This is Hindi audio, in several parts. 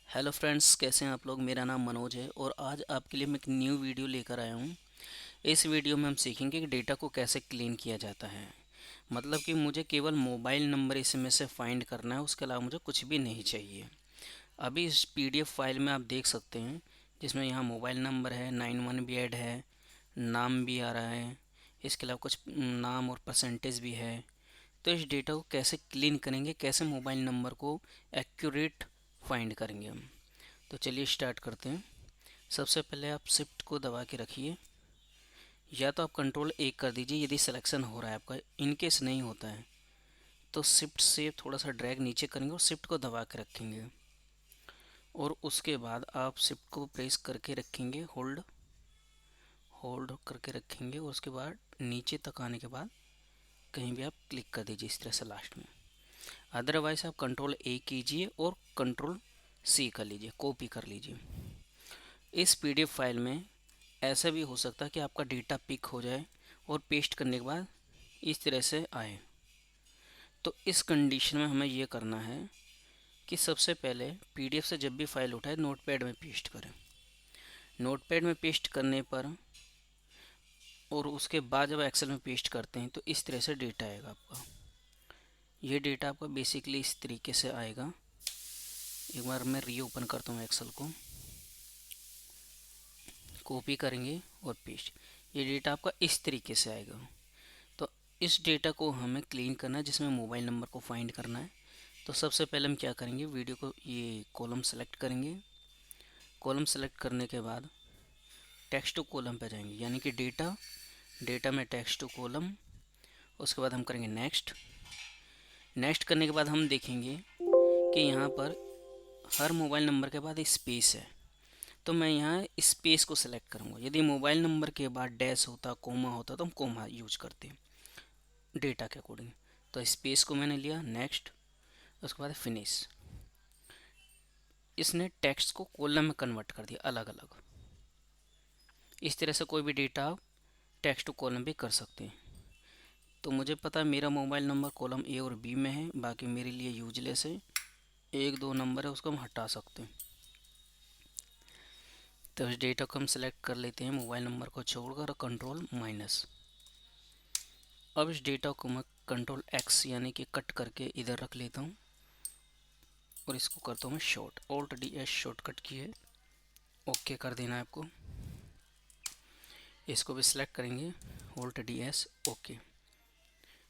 हेलो फ्रेंड्स, कैसे हैं आप लोग। मेरा नाम मनोज है और आज आपके लिए मैं एक न्यू वीडियो लेकर आया हूं। इस वीडियो में हम सीखेंगे कि डेटा को कैसे क्लीन किया जाता है। मतलब कि मुझे केवल मोबाइल नंबर इसमें से फाइंड करना है, उसके अलावा मुझे कुछ भी नहीं चाहिए। अभी इस पीडीएफ फाइल में आप देख सकते हैं जिसमें यहाँ मोबाइल नंबर है, 91 भी ऐड है, नाम भी आ रहा है, इसके अलावा कुछ नाम और परसेंटेज भी है। तो इस डेटा को कैसे क्लीन करेंगे, कैसे मोबाइल नंबर को एक्यूरेट फाइंड करेंगे हम। तो चलिए स्टार्ट करते हैं। सबसे पहले आप शिफ्ट को दबा के रखिए, या तो आप कंट्रोल एक कर दीजिए यदि सिलेक्शन हो रहा है आपका। इनकेस नहीं होता है तो शिफ्ट से थोड़ा सा ड्रैग नीचे करेंगे और शिफ्ट को दबा के रखेंगे, और उसके बाद आप शिफ्ट को प्रेस करके रखेंगे, होल्ड होल्ड करके रखेंगे, और उसके बाद नीचे तक आने के बाद कहीं भी आप क्लिक कर दीजिए इस तरह से लास्ट में। अदरवाइज आप कंट्रोल ए कीजिए और कंट्रोल सी कर लीजिए, कॉपी कर लीजिए। इस पीडीएफ फाइल में ऐसा भी हो सकता है कि आपका डेटा पिक हो जाए और पेस्ट करने के बाद इस तरह से आए। तो इस कंडीशन में हमें ये करना है कि सबसे पहले पीडीएफ से जब भी फाइल उठाए नोटपैड में पेस्ट करें। नोटपैड में पेस्ट करने पर और उसके बाद जब एक्सेल में पेस्ट करते हैं तो इस तरह से डेटा आएगा आपका। ये डेटा आपका बेसिकली इस तरीके से आएगा। एक बार मैं रीओपन करता हूँ एक्सेल को, कॉपी करेंगे और पेस्ट। ये डेटा आपका इस तरीके से आएगा। तो इस डेटा को हमें क्लीन करना है, जिसमें मोबाइल नंबर को फाइंड करना है। तो सबसे पहले हम क्या करेंगे, वीडियो को ये कॉलम सेलेक्ट करेंगे। कॉलम सेलेक्ट करने के बाद टेक्स्ट टू कॉलम पे जाएंगे, यानी कि डेटा, डेटा में टेक्स्ट टू कॉलम। उसके बाद हम करेंगे नेक्स्ट। नेक्स्ट करने के बाद हम देखेंगे कि यहाँ पर हर मोबाइल नंबर के बाद स्पेस है, तो मैं यहाँ स्पेस को सिलेक्ट करूँगा। यदि मोबाइल नंबर के बाद डैश होता, कोमा होता, तो हम कोमा यूज करते हैं डेटा के अकॉर्डिंग। तो स्पेस को मैंने लिया, नेक्स्ट, उसके बाद फिनिश। इसने टेक्स्ट को कॉलम में कन्वर्ट कर दिया अलग अलग। इस तरह से कोई भी डेटा आप टेक्स्ट टू कॉलम भी कर सकते हैं। तो मुझे पता है मेरा मोबाइल नंबर कॉलम ए और बी में है, बाकी मेरे लिए यूजलेस है। एक दो नंबर है उसको हम हटा सकते हैं। तो इस डेटा को हम सेलेक्ट कर लेते हैं मोबाइल नंबर को छोड़कर, कंट्रोल माइनस। अब इस डेटा को मैं कंट्रोल एक्स यानी कि कट करके इधर रख लेता हूँ, और इसको करता हूँ मैं short, alt D S shortcut की है। ओके कर देना है आपको। इसको भी सिलेक्ट करेंगे, ऑल्ट डी एस ओके।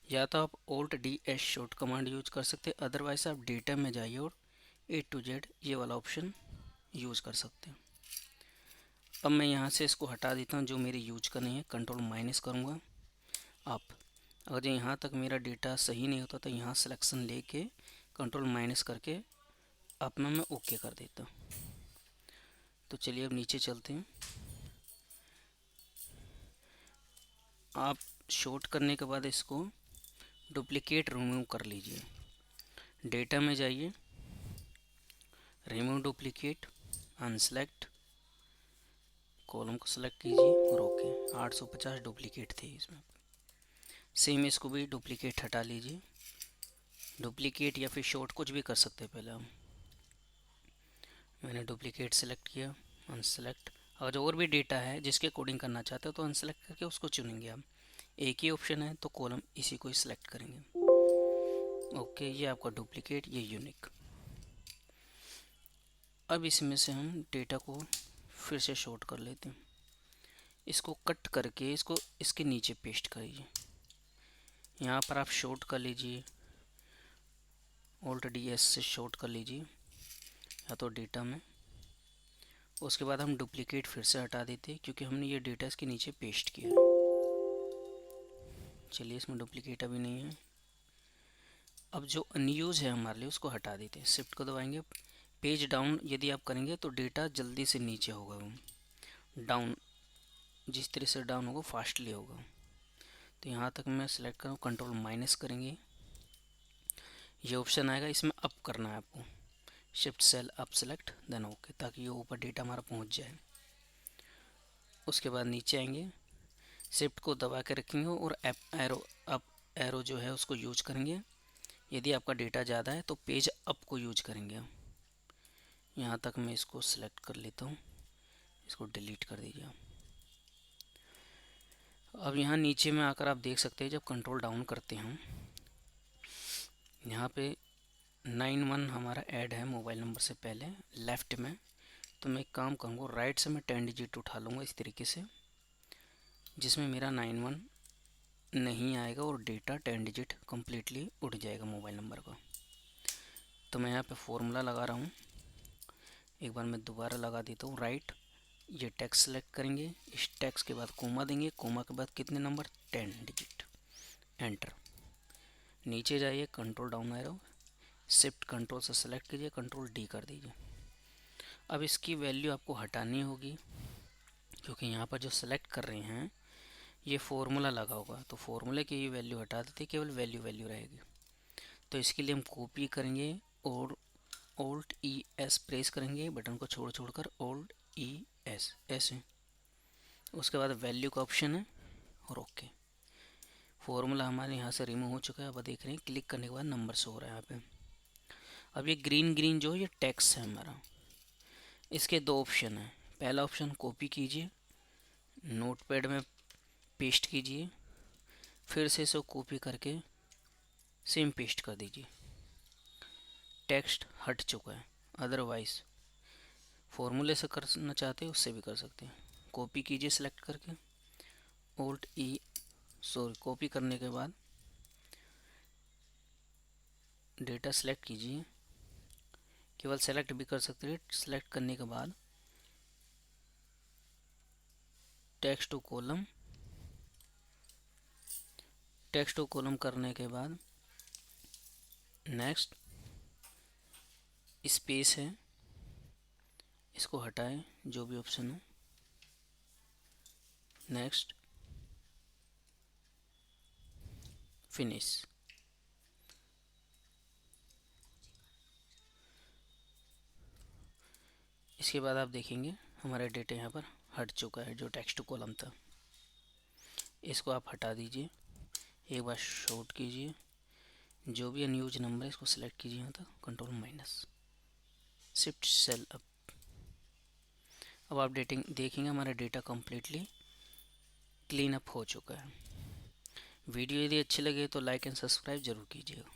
या तो आप alt D S short command use कर सकते हैं, अदरवाइज आप डेटा में जाइए और ए टू जेड ये वाला ऑप्शन यूज कर सकते हैं। अब मैं यहाँ से इसको हटा देता हूँ, जो मेरी यूज का नहीं है, कंट्रोल माइनस करूँगा। आप अगर यहाँ तक मेरा डेटा सही नहीं होता तो यहाँ सिलेक्शन लेके कंट्रोल माइनस करके अपना मैं ओके कर देता हूँ। तो चलिए अब नीचे चलते हैं। आप शॉर्ट करने के बाद इसको डुप्लीकेट रिमूव कर लीजिए। डेटा में जाइए, रिमूव डुप्लीकेट, अनसेलेक्ट, कॉलम को सेलेक्ट कीजिए और ओके। 850 डुप्लीकेट थे इसमें। सेम इसको भी डुप्लीकेट हटा लीजिए। डुप्लीकेट या फिर शॉर्ट कुछ भी कर सकते हैं। पहले हम मैंने डुप्लीकेट सेलेक्ट किया, अनसेलेक्ट। और और भी डेटा है जिसके कोडिंग करना चाहते हो तो अनसेलेक्ट करके उसको चुनेंगे आप। एक ही ऑप्शन है तो कॉलम इसी को ही सिलेक्ट करेंगे। ओके, ये आपका डुप्लीकेट, ये यूनिक। अब इसमें से हम डेटा को फिर से शॉर्ट कर लेते हैं। इसको कट करके इसको इसके नीचे पेस्ट करिए। यहाँ पर आप शॉर्ट कर लीजिए, ऑल्ट डी एस से शॉर्ट कर लीजिए, या तो डेटा में। उसके बाद हम डुप्लीकेट फिर से हटा देते हैं क्योंकि हमने ये डेटा इसके नीचे पेस्ट किया है। चलिए, इसमें डुप्लीकेट अभी नहीं है। अब जो अनयूज है हमारे लिए उसको हटा देते हैं। शिफ्ट को दबाएंगे, पेज डाउन यदि आप करेंगे तो डेटा जल्दी से नीचे होगा। वो डाउन, जिस तरह से डाउन होगा फास्टली होगा। तो यहाँ तक मैं सेलेक्ट करूँ, कंट्रोल माइनस करेंगे, ये ऑप्शन आएगा, इसमें अप करना है आपको। Shift cell up select then okay, ताकि ये ऊपर डेटा हमारा पहुँच जाए। उसके बाद नीचे आएंगे, शिफ्ट को दबा के रखेंगे और एरो अप एरो जो है उसको यूज करेंगे। यदि आपका डेटा ज़्यादा है तो पेज अप को यूज करेंगे। यहाँ तक मैं इसको सिलेक्ट कर लेता हूँ, इसको डिलीट कर दीजिए आप। अब यहाँ नीचे में आकर आप देख सकते हैं, जब कंट्रोल डाउन करते हैं हम, यहाँ पे 91 हमारा ऐड है मोबाइल नंबर से पहले लेफ़्ट में। तो मैं एक काम करूँगा, राइट से मैं 10 डिजिट उठा लूँगा इस तरीके से, जिसमें मेरा 91 नहीं आएगा और डेटा 10 डिजिट कम्प्लीटली उठ जाएगा मोबाइल नंबर का। तो मैं यहाँ पे फॉर्मूला लगा रहा हूँ, एक बार मैं दोबारा लगा देता हूँ। राइट, ये टेक्स्ट सेलेक्ट करेंगे, इस टेक्स्ट के बाद कोमा देंगे, कोमा के बाद कितने नंबर, 10 डिजिट, एंटर। नीचे जाइए, control down arrow, shift control से सेलेक्ट कीजिए, कंट्रोल डी कर दीजिए। अब इसकी वैल्यू आपको हटानी होगी, क्योंकि यहाँ पर जो सेलेक्ट कर रहे हैं ये फॉर्मूला लगा होगा, तो फॉर्मूले की ये वैल्यू हटा देते, केवल वैल्यू रहेगी। तो इसके लिए हम कॉपी करेंगे और Alt E S प्रेस करेंगे, बटन को छोड़कर Alt E S ऐसे। उसके बाद वैल्यू का ऑप्शन है और ओके। फॉर्मूला हमारे यहाँ से रिमूव हो चुका है। अब देख रहे हैं, क्लिक करने के बाद नंबर शो हो रहा है यहाँ पे। अब ये ग्रीन जो ये टेक्स्ट है हमारा, इसके दो ऑप्शन है। पहला ऑप्शन कॉपी कीजिए, नोटपैड में पेस्ट कीजिए, फिर से इसको कॉपी करके सेम पेस्ट कर दीजिए। टेक्स्ट हट चुका है। अदरवाइज फॉर्मूले से करना चाहते हो उससे भी कर सकते हैं। कॉपी कीजिए सिलेक्ट करके, कॉपी करने के बाद डेटा सेलेक्ट कीजिए, केवल सेलेक्ट भी कर सकते हैं। सेलेक्ट करने के बाद टेक्स्ट टू कॉलम करने के बाद नेक्स्ट, स्पेस है इसको हटाएं, जो भी ऑप्शन है, नेक्स्ट, फिनिश। इसके बाद आप देखेंगे हमारा डेटा यहाँ पर हट चुका है, जो टेक्स्ट टू कॉलम था। इसको आप हटा दीजिए, एक बार शॉर्ट कीजिए, जो भी अनयूज नंबर है इसको सेलेक्ट कीजिए, यहाँ तक control minus, shift cell up. अब आप देखेंगे हमारा डेटा कम्प्लीटली क्लीन अप हो चुका है। वीडियो यदि अच्छी लगे तो लाइक एंड सब्सक्राइब जरूर कीजिएगा।